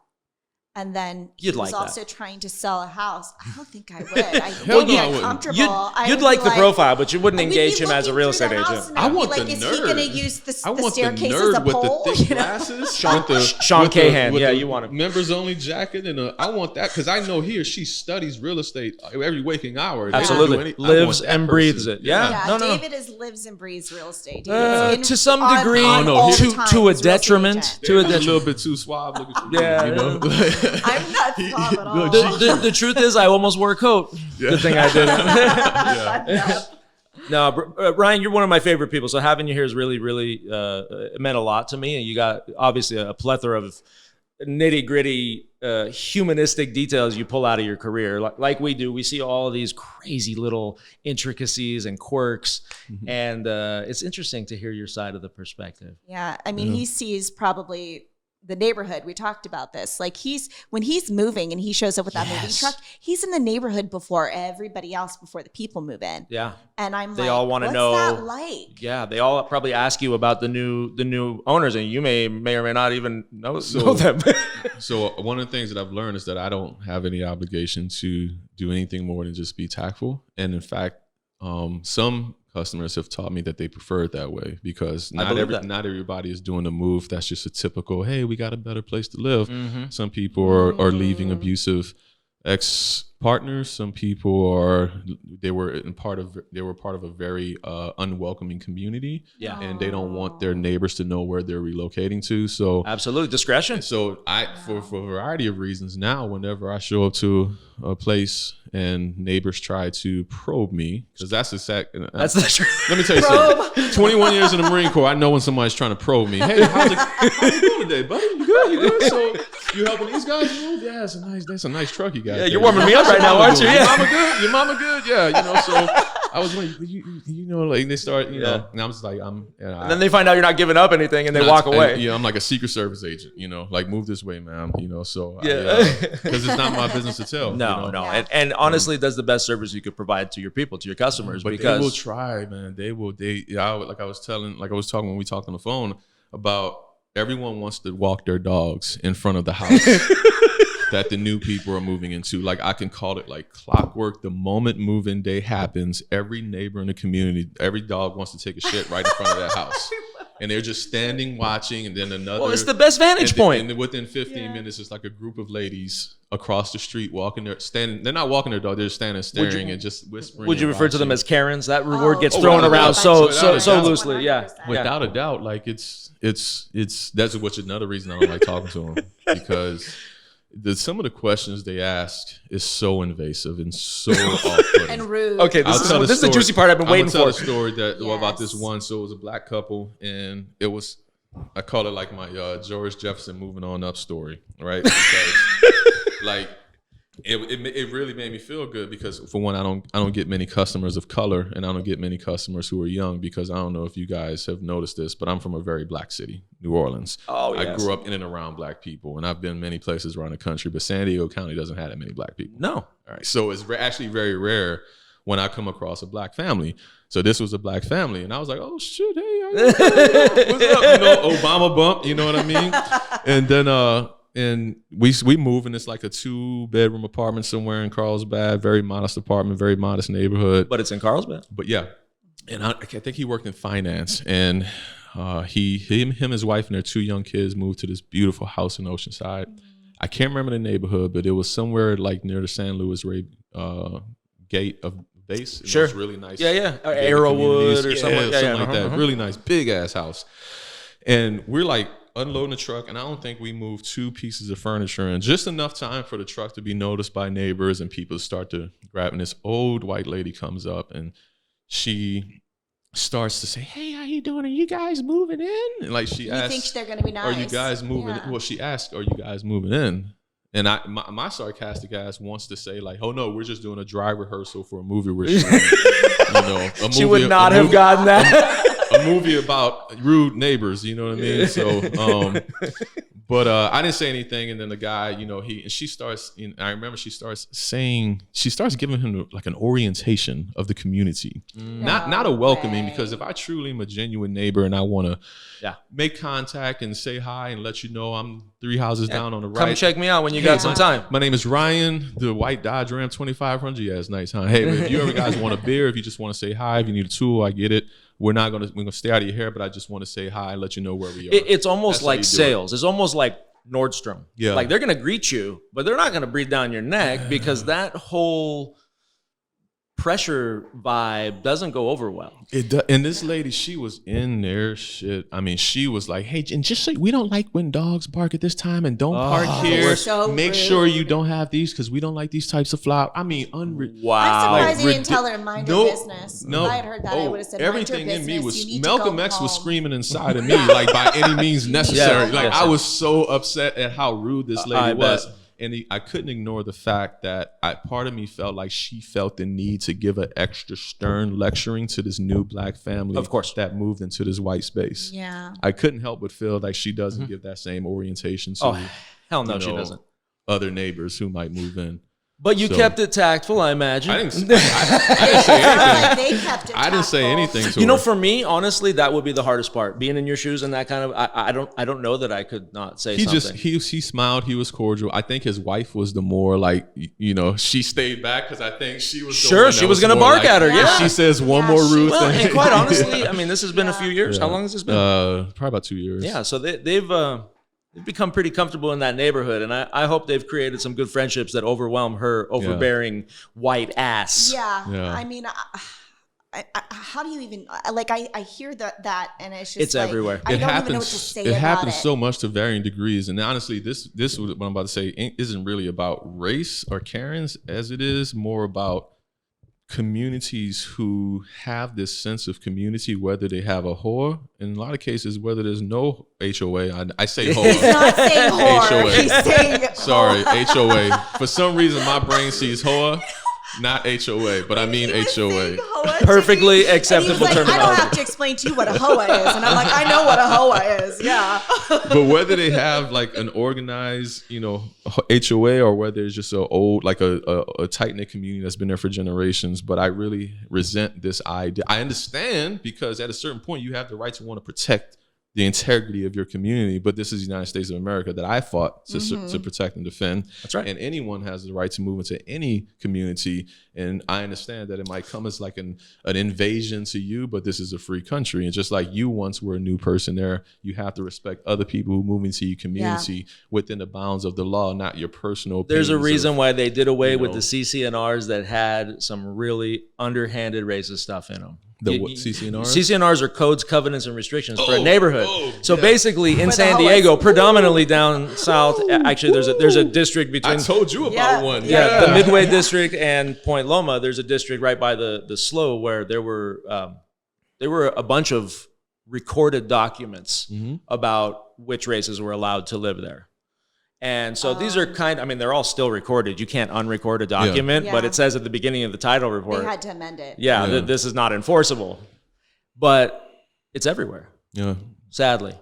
S2: and then he was also trying to sell a house, I don't think I would. I would be uncomfortable.
S1: You'd like the profile, but you wouldn't engage him as a real estate agent.
S2: I want the nerd. Is he going to use the staircase as a pole?
S3: With the thick glasses.
S1: Sean Cahan. You want him.
S3: Members only jacket. And I want that because I know he or she studies real estate every waking hour.
S1: Absolutely. Lives and breathes it. Yeah.
S2: David lives and breathes real estate.
S1: To some degree, to a detriment.
S3: To a little bit too suave. Look at you.
S1: Yeah.
S2: I'm not suave at all.
S1: The truth is, I almost wore a coat. Good thing I didn't. No, Ryan, you're one of my favorite people. So having you here is really, really meant a lot to me. And you got obviously a plethora of nitty gritty humanistic details you pull out of your career. Like we do, we see all of these crazy little intricacies and quirks. And it's interesting to hear your side of the perspective.
S2: Yeah. I mean, he sees probably the neighborhood. We talked about this. Like, when he's moving and he shows up with that moving truck, he's in the neighborhood before everybody else, before the people move in.
S1: Yeah.
S2: And
S1: they all want to know.
S2: What's that like?
S1: Yeah. They all probably ask you about the new owners, and you may or may not even know them.
S3: So one of the things that I've learned is that I don't have any obligation to do anything more than just be tactful. And in fact, some customers have taught me that they prefer it that way because not everybody is doing a move that's just a typical, hey, we got a better place to live. Some people are leaving abusive ex-partners. Some people were part of a very unwelcoming community. Yeah. And they don't want their neighbors to know where they're relocating to. So
S1: absolutely discretion.
S3: So for a variety of reasons now, whenever I show up to a place and neighbors try to probe me, because that's the truth. Let me tell you something. 21 years in the Marine Corps, I know when somebody's trying to probe me. Hey, how you doing today, buddy? You good? So you helping these guys move? Yeah, that's a nice truck you got.
S1: Yeah, you're warming me up right now, aren't you?
S3: Yeah. Your mama good? Yeah, so I was like, you know, like they start, you know, and I'm just like, and
S1: then they find out you're not giving up anything, and they walk away.
S3: I'm like a Secret Service agent, you know, like move this way, ma'am, you know. So
S1: because
S3: it's not my business to tell.
S1: No,
S3: you know?
S1: and honestly, that's the best service you could provide to your people, to your customers.
S3: But
S1: because
S3: they will try, man. They will. Like I was talking when we talked on the phone about everyone wants to walk their dogs in front of the house that the new people are moving into. Like I can call it like clockwork. The moment move-in day happens, every neighbor in the community, every dog wants to take a shit right in front of their house. And they're just standing, watching, and then another.
S1: Well, it's the best vantage point.
S3: And within 15 minutes, it's like a group of ladies across the street walking their standing. They're not walking their dog. They're just standing, staring, and just whispering.
S1: Would you refer
S3: watching.
S1: to them as Karens? That word gets thrown around so loosely. Yeah,
S3: without a doubt. Like it's that's what's another reason I don't like talking to them, because some of the questions they ask is so invasive and so off-putting.
S2: And rude.
S1: Okay, this is the juicy part I've been waiting for.
S3: I'll tell a story about this one. So it was a black couple, and it was, I call it like my George Jefferson moving on up story, right? Because like it really made me feel good, because for one, I don't get many customers of color, and I don't get many customers who are young, because I don't know if you guys have noticed this, but I'm from a very black city, New Orleans.
S1: Oh, yes.
S3: I grew up in and around black people, and I've been many places around the country, but San Diego County doesn't have that many black people.
S1: No.
S3: All right. So it's actually very rare when I come across a black family. So this was a black family, and I was like, oh shit, hey, what's up? You know, Obama bump, you know what I mean? And then and we move, and it's like a 2-bedroom apartment somewhere in Carlsbad, very modest apartment, very modest neighborhood.
S1: But it's in Carlsbad.
S3: But yeah, and I think he worked in finance, and him, his wife, and their 2 young kids moved to this beautiful house in Oceanside. I can't remember the neighborhood, but it was somewhere like near the San Luis gate of base.
S1: Sure,
S3: it was really nice.
S1: Yeah. Or Arrowwood or something
S3: like that. Really nice, big ass house. And we're like unloading the truck, and I don't think we moved 2 pieces of furniture in just enough time for the truck to be noticed by neighbors and people start to grab. And this old white lady comes up, and she starts to say, hey, how you doing? Are you guys moving in? And like she asks,
S2: think they're going to be nice.
S3: Are you guys moving in? Well, she asked, are you guys moving in? And my sarcastic ass wants to say like, oh no, we're just doing a dry rehearsal for a movie we're shooting.
S1: She would not have gotten that.
S3: A movie about rude neighbors, you know what I mean? So, but I didn't say anything, and then the guy, she starts. I remember she starts giving him like an orientation of the community, not a welcoming. Because if I truly am a genuine neighbor and I want to, make contact and say hi and let you know I'm 3 houses down on the right.
S1: Come check me out when you got some time.
S3: My name is Ryan, the white Dodge Ram 2500. Yeah, it's nice, huh? Hey, if you ever guys want a beer, if you just want to say hi, if you need a tool, I get it. We're gonna stay out of your hair, but I just want to say hi and let you know where we are.
S1: It's almost like sales. It's almost like Nordstrom.
S3: Yeah.
S1: Like they're gonna greet you, but they're not gonna breathe down your neck, because that whole pressure vibe doesn't go over well.
S3: It does. And this lady, she was in their shit. I mean, she was like, hey, and just so we don't like when dogs bark at this time, and don't park here.
S2: So
S3: Make sure you don't have these, because we don't like these types of flowers. I mean,
S1: wow.
S2: I'm surprised you didn't tell her to mind your business.
S3: No,
S2: if I had heard that, I would have said,
S3: everything
S2: mind your
S3: in me
S2: business.
S3: was, Malcolm X was screaming inside of me, like by any means necessary. I was so upset at how rude this lady was. And I couldn't ignore the fact that part of me felt like she felt the need to give an extra stern lecturing to this new black family,
S1: of course,
S3: that moved into this white space.
S2: Yeah,
S3: I couldn't help but feel like she doesn't give that same orientation to
S1: hell no, she doesn't.
S3: Other neighbors who might move in.
S1: But you kept it tactful, I imagine.
S3: I didn't say anything.
S2: They kept it
S3: I didn't say anything to her.
S1: For me, honestly, that would be the hardest part. Being in your shoes and that kind of, I don't know that I could not say something.
S3: He smiled. He was cordial. I think his wife was the more like, she stayed back, because I think she was
S1: she was going to bark at her. Yeah,
S3: she says one more rude thing.
S1: And quite honestly, I mean, this has been a few years. How long has this been?
S3: Probably about 2 years.
S1: Yeah, so they've become pretty comfortable in that neighborhood, and I hope they've created some good friendships that overwhelm her overbearing white ass.
S2: Yeah. I mean, how do you even I hear that, and it's
S1: like, everywhere.
S2: I don't even know what to say about it.
S3: It happens so much to varying degrees, and honestly, this what I'm about to say isn't really about race or Karens, as it is more about communities who have this sense of community, whether they have a whore, in a lot of cases, whether there's no HOA. I say whore.
S2: He's not saying whore.
S3: HOA.
S2: He's saying
S3: Sorry, HOA. For some reason, my brain sees whore. Not HOA, but I mean
S2: He was
S3: HOA.
S2: saying hoa to
S1: Perfectly
S2: me, and he
S1: acceptable
S2: was like, I don't
S1: terminology.
S2: have to explain to you what a hoa is. And I'm like, I know what a hoa is. Yeah.
S3: But whether they have like an organized, HOA, or whether it's just a tight knit community that's been there for generations, but I really resent this idea. I understand, because at a certain point you have the right to want to protect the integrity of your community, but this is the United States of America that I fought to protect and defend.
S1: That's right.
S3: And anyone has the right to move into any community. And I understand that it might come as like an invasion to you, but this is a free country. And just like you once were a new person there, you have to respect other people who move into your community within the bounds of the law, not your personal opinions.
S1: There's a reason why they did away with the CCNRs that had some really underhanded racist stuff in them.
S3: CCNRs?
S1: CCNRs are codes, covenants, and restrictions for a neighborhood. Basically, in San Diego, predominantly down south, actually, there's a district between.
S3: I told you about one.
S1: Yeah, the Midway District and Point Loma. There's a district right by the slough where there were a bunch of recorded documents about which races were allowed to live there. And so these are they're all still recorded. You can't unrecord a document, but it says at the beginning of the title report.
S2: They had to amend it.
S1: This is not enforceable. But it's everywhere.
S3: Yeah.
S1: Sadly.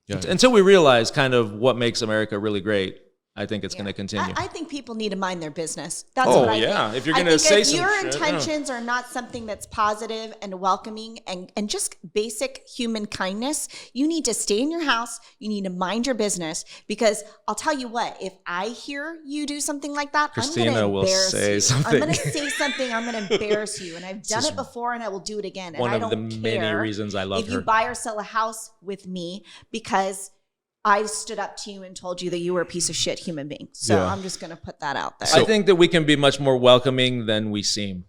S3: Yeah.
S1: Until we realize kind of what makes America really great, I think it's going to continue.
S2: I think people need to mind their business. That's what I think.
S1: If you're going to say
S2: if
S1: some
S2: your
S1: shit,
S2: intentions are not something that's positive and welcoming and just basic human kindness, you need to stay in your house. You need to mind your business, because I'll tell you what, if I hear you do something like that,
S1: Christina
S2: I'm going to
S1: will
S2: embarrass
S1: say
S2: you.
S1: something.
S2: I'm going to say something. I'm going to embarrass you. And I've done it before, and I will do it again. And
S1: one
S2: I
S1: of
S2: don't
S1: the
S2: care
S1: many reasons I love
S2: if
S1: her.
S2: you buy or sell a house with me, because I stood up to you and told you that you were a piece of shit human being. So I'm just going to put that out there.
S1: I think that we can be much more welcoming than we seem.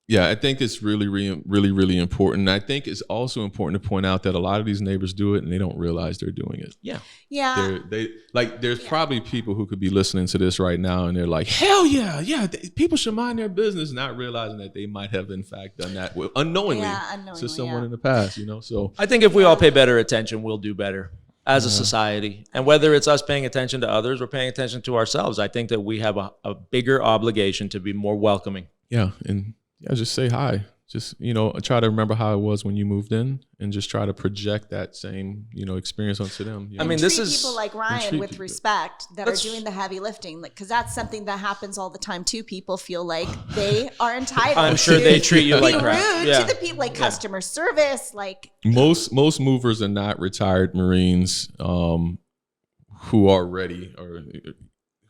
S3: Yeah, I think it's really, really, really, really important. I think it's also important to point out that a lot of these neighbors do it and they don't realize they're doing it.
S1: Yeah.
S2: Yeah.
S3: There's probably people who could be listening to this right now and they're like, hell yeah, people should mind their business, not realizing that they might have in fact done that unknowingly to someone in the past, So
S1: I think if we all pay better attention, we'll do better as a society. And whether it's us paying attention to others or paying attention to ourselves, I think that we have a bigger obligation to be more welcoming.
S3: Yeah. And just say hi. Just, try to remember how it was when you moved in and just try to project that same, experience onto them.
S2: I mean, this is people like Ryan with respect that are doing the heavy lifting, because that's something that happens all the time too. People feel like they are entitled.
S1: I'm sure they treat you like crap.
S2: Rude to the people, like customer service, like
S3: most movers are not retired Marines who are ready or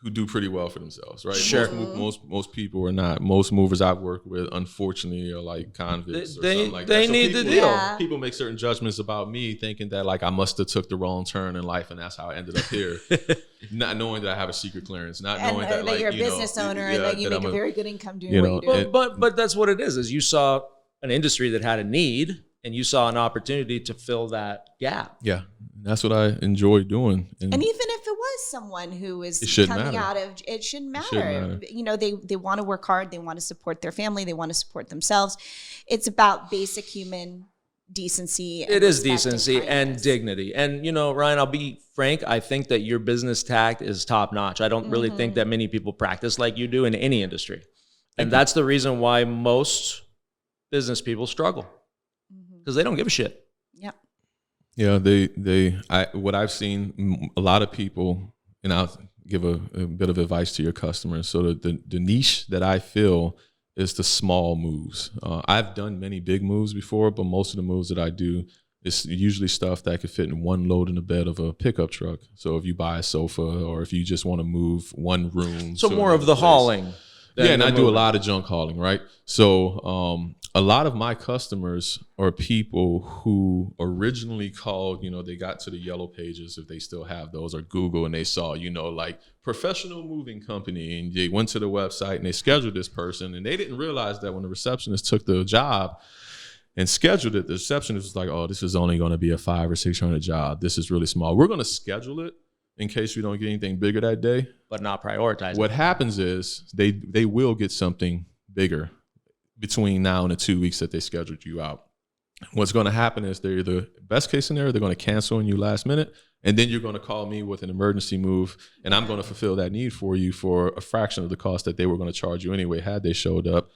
S3: who do pretty well for themselves, right?
S1: Sure.
S3: Most people are not. Most movers I've worked with, unfortunately, are like convicts or something like that.
S1: They
S3: So
S1: need
S3: people,
S1: the deal.
S3: People make certain judgments about me, thinking that like I must have took the wrong turn in life, and that's how I ended up here. Not knowing that I have a secret clearance, not knowing that like
S2: you're a business owner and that you make a very good income doing what you do.
S1: But that's what it is you saw an industry that had a need, and you saw an opportunity to fill that gap.
S3: Yeah, that's what I enjoy doing.
S2: And even if it was someone who is coming out of, it shouldn't matter. They want to work hard. They want to support their family. They want to support themselves. It's about basic human decency.
S1: It is decency and dignity. And, Ryan, I'll be frank. I think that your business tact is top notch. I don't really think that many people practice like you do in any industry. And that's the reason why most business people struggle, because they don't give a shit.
S3: Yeah, what I've seen, a lot of people, and I'll give a bit of advice to your customers. So the niche that I feel is the small moves. I've done many big moves before, but most of the moves that I do is usually stuff that could fit in one load in the bed of a pickup truck. So if you buy a sofa, or if you just want to move one room.
S1: So more of the hauling.
S3: Yeah, and I do a lot of junk hauling, right? So a lot of my customers are people who originally called, they got to the yellow pages, if they still have those, or Google, and they saw, like professional moving company, and they went to the website and they scheduled this person, and they didn't realize that when the receptionist took the job and scheduled it, the receptionist was like, oh, this is only going to be a $500 or $600 job. This is really small. We're going to schedule it in case we don't get anything bigger that day.
S1: But not prioritize.
S3: What happens is they will get something bigger between now and the 2 weeks that they scheduled you out. What's going to happen is they're either, best case scenario, they're going to cancel on you last minute. And then you're going to call me with an emergency move, and I'm going to fulfill that need for you for a fraction of the cost that they were going to charge you anyway had they showed up.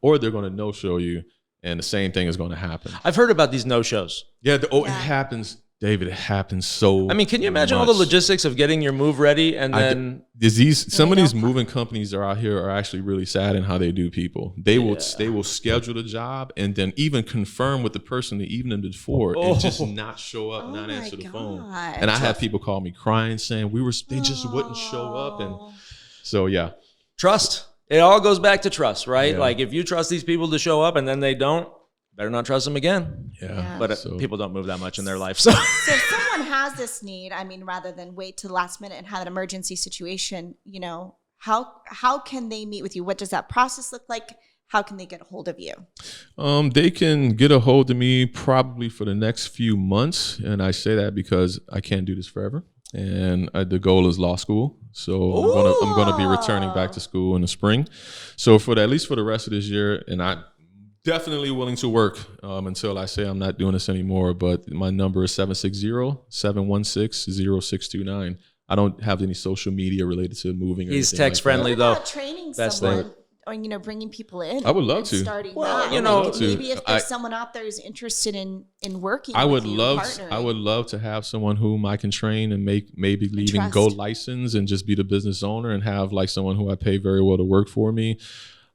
S3: Or they're going to no-show you, and the same thing is going to happen.
S1: I've heard about these no-shows.
S3: Yeah, it happens, David. It happens so.
S1: I mean, can you imagine all the logistics of getting your move ready and then
S3: some of these moving companies are out here are actually really sad in how they do people. They will schedule the job and then even confirm with the person the evening before and just not show up, not answer the phone. And I have people call me crying saying they just wouldn't show up, and so yeah,
S1: trust. It all goes back to trust, right?
S3: Yeah.
S1: Like if you trust these people to show up and then they don't, better not trust them again.
S3: Yeah.
S1: But people don't move that much in their life. So
S2: if someone has this need, I mean, rather than wait to the last minute and have an emergency situation, you know, how can they meet with you? What does that process look like? How can they get a hold of you?
S3: They can get a hold of me probably for the next few months. And I say that because I can't do this forever. And the goal is law school. So I'm gonna be returning back to school in the spring. So at least for the rest of this year, and I'm definitely willing to work until I say I'm not doing this anymore. But my number is 760-716-0629. I don't have any social media related to moving.
S1: He's text friendly though.
S2: What about training someone? Or, you know, bringing people in.
S3: I would love to.
S2: Starting
S1: well,
S2: that.
S1: you know,
S2: maybe if there's someone out there who's interested in working.
S3: I would
S2: with you,
S3: love.
S2: partnering.
S3: I would love to have someone whom I can train and maybe even go license and just be the business owner and have like someone who I pay very well to work for me.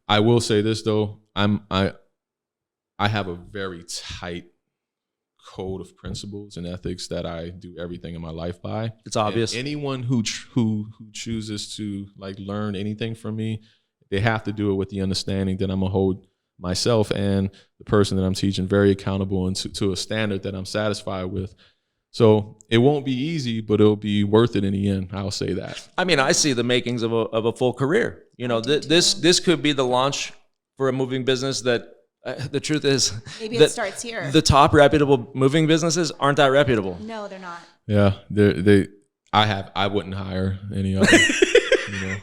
S3: I will say this though, I have a very tight code of principles and ethics that I do everything in my life by.
S1: It's obvious.
S3: And anyone who chooses to like learn anything from me, they have to do it with the understanding that I'm gonna hold myself and the person that I'm teaching very accountable and to a standard that I'm satisfied with. So it won't be easy, but it'll be worth it in the end. I'll say that.
S1: I mean, I see the makings of a full career. You know, this could be the launch for a moving business that the truth is
S2: maybe it starts here.
S1: The top reputable moving businesses aren't that reputable.
S2: No, they're not.
S3: Yeah, I wouldn't hire any of them. You know,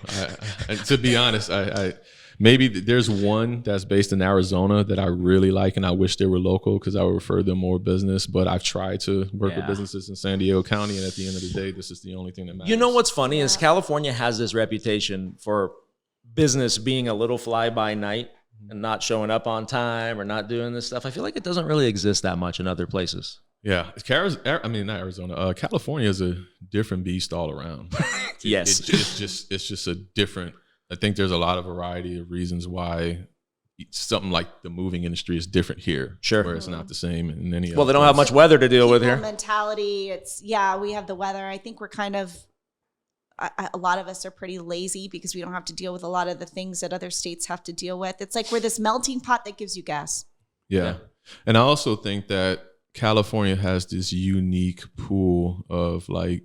S3: to be honest, I maybe there's one that's based in Arizona that I really like, and I wish they were local because I would refer them more business. But I've tried to work with businesses in San Diego County, and at the end of the day, this is the only thing that matters.
S1: You know what's funny is California has this reputation for business being a little fly by night and not showing up on time or not doing this stuff. I feel like it doesn't really exist that much in other places.
S3: Yeah, I mean not Arizona. California is a different beast all around.
S1: Yes,
S3: it's just a different. I think there's a lot of variety of reasons why something like the moving industry is different here.
S1: Sure,
S3: where it's not the same in any.
S1: Well, they don't have much weather to deal with here.
S2: Mentality. We have the weather. I think we're kind of. A lot of us are pretty lazy because we don't have to deal with a lot of the things that other states have to deal with. It's like we're this melting pot that gives you gas.
S3: Yeah. And I also think that California has this unique pool of like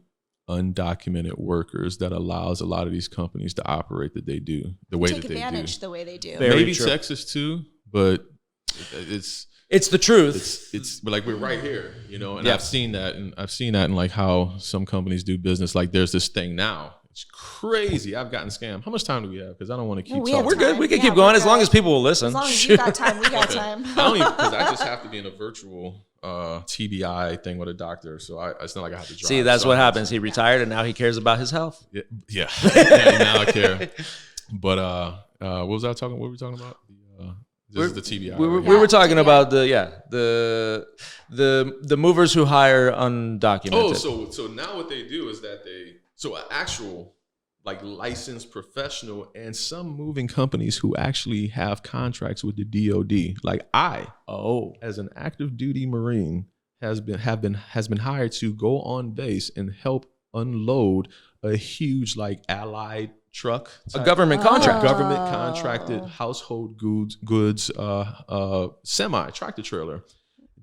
S3: undocumented workers that allows a lot of these companies to operate the way that they do.
S2: Take advantage the way they do.
S3: Maybe Texas too, but it's
S1: the truth.
S3: It's like we're right here, you know. And I've seen that in like how some companies do business. Like there's this thing now. It's crazy. I've gotten scammed. How much time do we have? Because I don't want to keep talking.
S1: We're good. We can keep going as long as people will listen.
S2: As long as you got time, we got time.
S3: I don't even because I just have to be in a virtual TBI thing with a doctor, so it's not like I have to drive.
S1: See, that's what happens. He retired and now he cares about his health.
S3: Yeah. Now I care. But what was I talking? What were we talking about? This is the TBI.
S1: We were talking about the movers who hire undocumented.
S3: Oh, so now what they do is that an actual like licensed professional and some moving companies who actually have contracts with the DOD. Like as an active duty Marine has been hired to go on base and help unload a huge like allied truck,
S1: a government contract,
S3: government contracted household goods semi tractor trailer.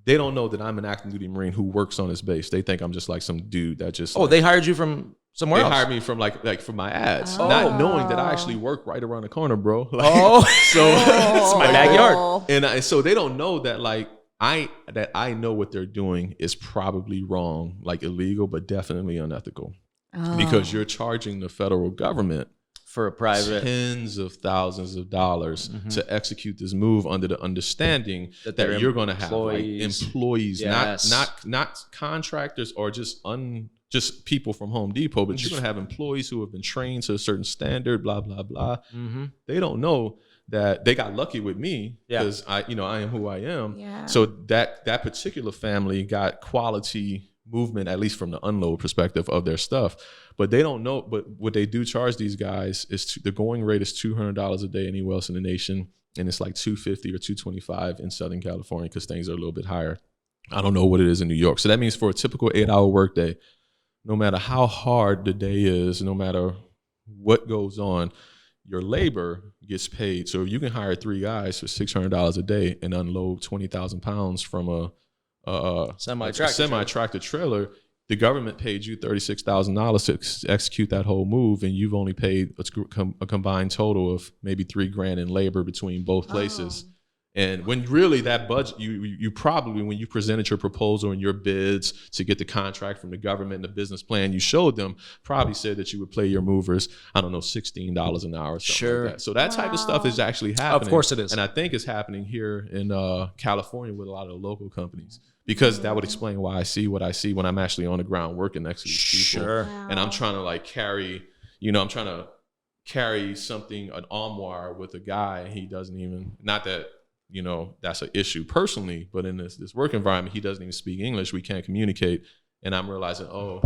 S3: They don't know that I'm an active duty Marine who works on this base. They think I'm just like some dude that just.
S1: They hired you from somewhere else.
S3: They hired me from like from my ads, not knowing that I actually work right around the corner, bro. Like,
S1: it's my backyard.
S3: And so they don't know that like I know what they're doing is probably wrong, like illegal, but definitely unethical, because you're charging the federal government
S1: for a private
S3: tens of thousands of dollars to execute this move under the understanding that you're going to have like employees, not contractors or just just people from Home Depot, but you're going to have employees who have been trained to a certain standard, blah, blah, blah.
S1: Mm-hmm.
S3: They don't know that they got lucky with me because I am who I am.
S2: Yeah.
S3: So that particular family got quality movement, at least from the unload perspective of their stuff. But they don't know. But what they do charge these guys is the going rate is $200 a day anywhere else in the nation. And it's like $250 or $225 in Southern California because things are a little bit higher. I don't know what it is in New York. So that means for a typical 8-hour workday, no matter how hard the day is, no matter what goes on, your labor gets paid. So you can hire 3 guys for $600 a day and unload 20,000 pounds from a semi-tractor trailer. The government paid you $36,000 to execute that whole move, and you've only paid a combined total of maybe $3,000 in labor between both places. And when really that budget, you probably, when you presented your proposal and your bids to get the contract from the government and the business plan you showed them, probably said that you would pay your movers, I don't know, $16 an hour or something like that. So that type of stuff is actually happening.
S1: Of course it is.
S3: And I think it's happening here in California with a lot of the local companies, because that would explain why I see what I see when I'm actually on the ground working next to these people.
S1: Sure.
S2: Wow.
S3: And I'm trying to like carry something, an armoire with a guy. He doesn't even, not that, that's an issue personally, but in this work environment, he doesn't even speak English. We can't communicate. And I'm realizing, oh,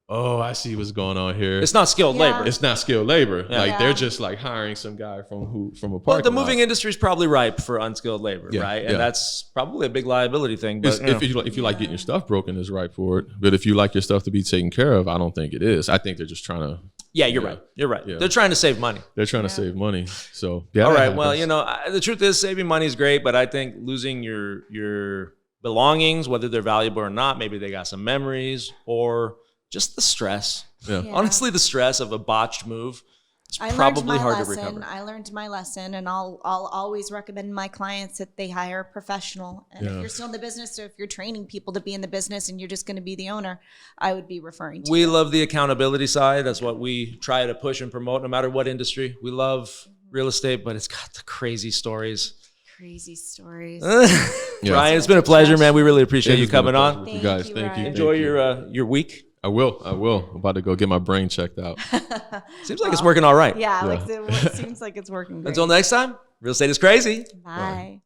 S3: I see what's going on here.
S1: It's not skilled labor.
S3: It's not skilled labor.
S1: Yeah.
S3: Like they're just like hiring some guy from a parking
S1: Well, the
S3: lot.
S1: moving industry is probably ripe for unskilled labor, right? And that's probably a big liability thing. But
S3: If you like getting your stuff broken, it's ripe for it. But if you like your stuff to be taken care of, I don't think it is. I think they're just trying to.
S1: yeah, you're right. You're right.
S3: Yeah.
S1: They're trying to save money.
S3: They're trying to save money. So yeah.
S1: All
S3: that
S1: right. Well,
S3: happens.
S1: the truth is saving money is great, but I think losing your belongings, whether they're valuable or not, maybe they got some memories or just the stress.
S3: Yeah.
S2: Yeah.
S1: Honestly, the stress of a botched move is
S2: I
S1: probably
S2: learned my
S1: hard
S2: lesson.
S1: to recover.
S2: I learned my lesson, and I'll always recommend my clients that they hire a professional. And if you're still in the business, or if you're training people to be in the business and you're just going to be the owner, I would be referring to
S1: We
S2: you.
S1: love the accountability side. That's what we try to push and promote no matter what industry. We love real estate, but it's got the crazy stories.
S2: Crazy stories.
S1: Ryan, it's been a pleasure, man. We really appreciate you
S3: It's been a
S1: coming
S3: pleasure
S1: on.
S3: with you guys.
S2: Thank you,
S3: Thank you.
S2: Ryan.
S1: Enjoy
S3: Thank you.
S1: your week.
S3: I will. I'm about to go get my brain checked out.
S1: Seems like it's working all right.
S2: Yeah, it seems like it's working great.
S1: Until next time, real estate is crazy.
S2: Bye.